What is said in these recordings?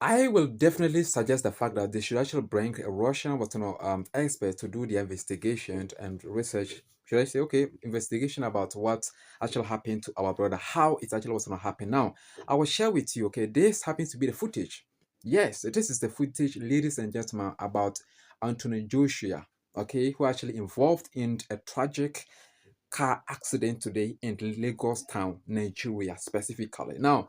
I will definitely suggest the fact that they should actually bring a Russian expert to do the investigation and research. Should I say, okay, investigation about what actually happened to our brother, how it actually was going to happen. Now, I will share with you, okay, this happens to be the footage. Yes, this is the footage, ladies and gentlemen, about Anthony Joshua, okay, who actually involved in a tragic car accident today in Lagos town, Nigeria, specifically. Now,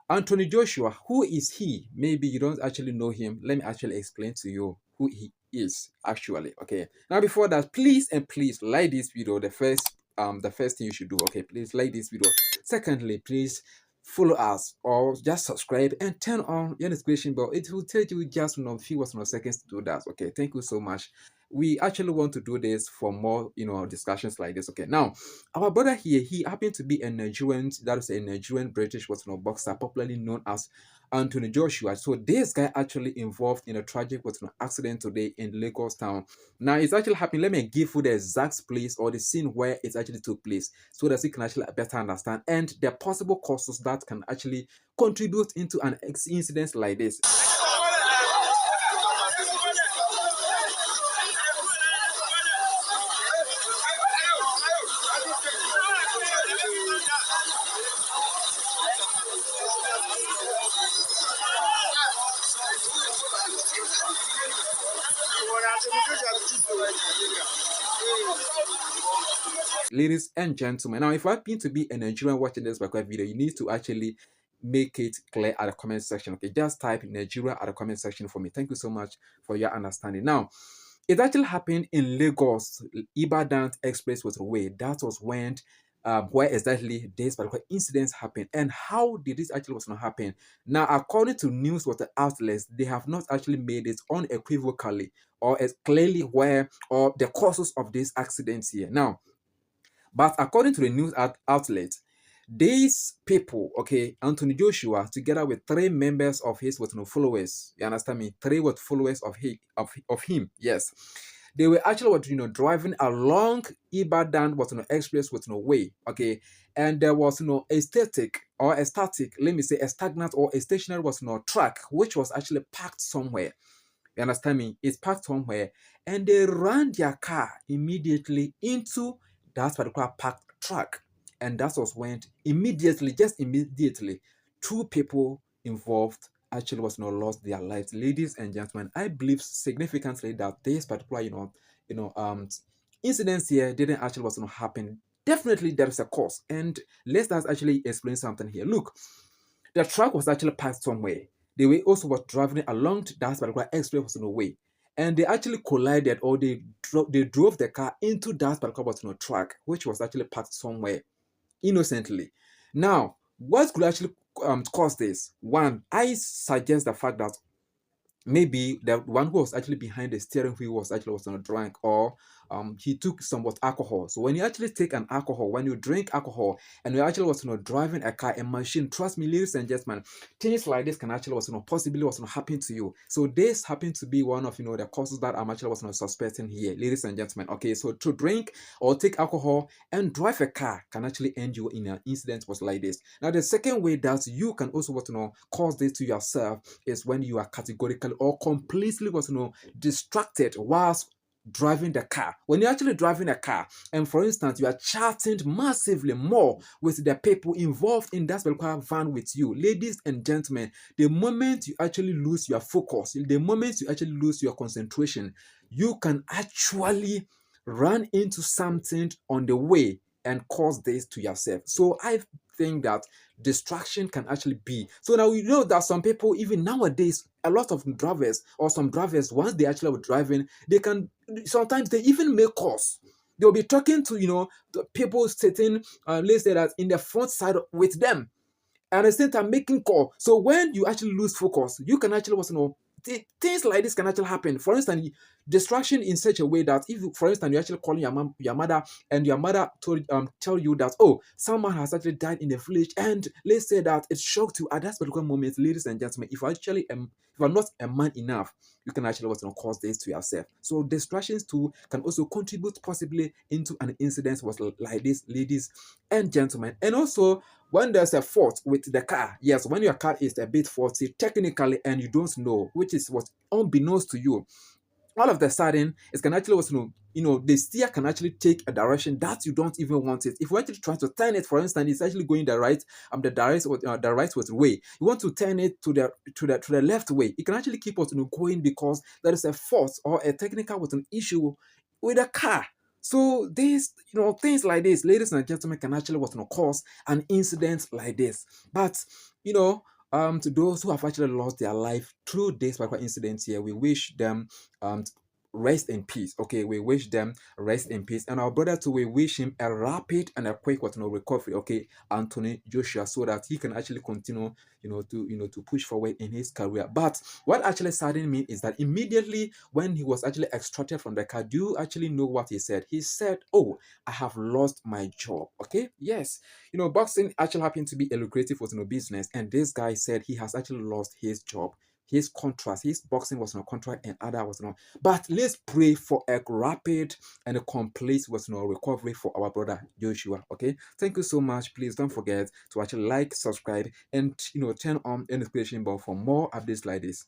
Anthony Joshua, who is he? Maybe you don't actually know him. Let me actually explain to you who he is actually. Okay. Now, before that, please and please like this video. The first thing you should do. Okay, please like this video. Secondly, please follow us or just subscribe and turn on your notification bell. It will take you just a few seconds to do that. Okay, thank you so much. We actually want to do this for more, discussions like this. Okay, now our brother here, he happened to be a Nigerian, that is a Nigerian British boxer, popularly known as Anthony Joshua. So this guy actually involved in a tragic accident today in Lagos town. Now it's actually happening. Let me give you the exact place or the scene where it actually took place, so that you can actually better understand and the possible causes that can actually contribute into an incident like this. Ladies and gentlemen, now if you happen to be a Nigerian watching this particular video, you need to actually make it clear at the comment section. Okay, just type Nigeria at the comment section for me. Thank you so much for your understanding. Now, it actually happened in Lagos, Ibadan Expressway. That was when where exactly this particular incidents happened and how did this actually was not happen. Now, according to news water outlets, they have not actually made it unequivocally or as clearly where or the causes of these accidents here. Now, but according to the news outlet, these people, okay, Anthony Joshua, together with three members of his followers, you understand me? Three followers of him, yes. They were actually driving along Ibadan express way, okay, and there was a static, let me say a stagnant or a stationary track which was actually parked somewhere. You understand me? It's parked somewhere, and they ran their car immediately into that particular parked track. And that was when immediately, just immediately, two people involved actually lost their lives. Ladies and gentlemen, I believe significantly that this particular, incidents here didn't actually happen. Definitely there is a cause. And let's actually explain something here. Look, the truck was actually parked somewhere. They were also was driving along that particular express way, and they actually collided or they drove the car into that particular track, which was actually parked somewhere innocently. Now, what could actually cause this? One, I suggest the fact that maybe the one who was actually behind the steering wheel was actually was not drunk, or he took somewhat alcohol. So when you actually take an alcohol, when you drink alcohol and you actually was driving a car, a machine, trust me, ladies and gentlemen, things like this can actually was possibly was happen to you. So this happened to be one of the causes that I'm actually was suspecting here, ladies and gentlemen. Okay, so to drink or take alcohol and drive a car can actually end you in an incident was like this. Now the second way that you can also cause this to yourself is when you are categorically or completely distracted whilst driving the car. When you're actually driving a car, and for instance, you are chatting massively more with the people involved in that particular van with you, ladies and gentlemen, the moment you actually lose your focus, the moment you actually lose your concentration, you can actually run into something on the way and cause this to yourself. So I think that distraction can actually be. So now we know that some people, even nowadays, a lot of drivers or some drivers, once they actually are driving, they can sometimes they even make calls. They'll be talking to the people sitting, let's say that in the front side with them, and at the same time making call. So when you actually lose focus, you can actually things like this can actually happen. For instance, distraction in such a way that if, for instance, you're actually calling your mother, and your mother tell you that, oh, someone has actually died in the village, and let's say that it shocked you at that particular moment, ladies and gentlemen. If you're not a man enough, you can actually cause this to yourself. So distractions too can also contribute possibly into an incident was like this, ladies and gentlemen. And also when there's a fault with the car, yes, when your car is a bit faulty technically and you don't know, which is what unbeknownst to you, all of the sudden it can actually also, the steer can actually take a direction that you don't even want it. If you actually try to turn it, for instance, it's actually going the right, the right way. You want to turn it to the left way. It can actually keep us, going because there is a fault or a technical with an issue with a car. So these, things like this, ladies and gentlemen, can actually cause an incident like this. But you know, to those who have actually lost their life through this particular incident here, we wish them um rest in peace. Okay, we wish them rest in peace, and our brother too, we wish him a rapid and a quick recovery. Okay, Anthony Joshua, so that he can actually continue, to push forward in his career. But what actually saddened me is that immediately when he was actually extracted from the car, do you actually know what he said? He said, "Oh, I have lost my job." Okay, yes, boxing actually happened to be a lucrative business, and this guy said he has actually lost his job. His contract, his boxing was on a contract, and other was not. But let's pray for a rapid and a complete recovery for our brother Joshua. Okay, thank you so much. Please don't forget to actually like, subscribe, and turn on the notification bell for more updates like this.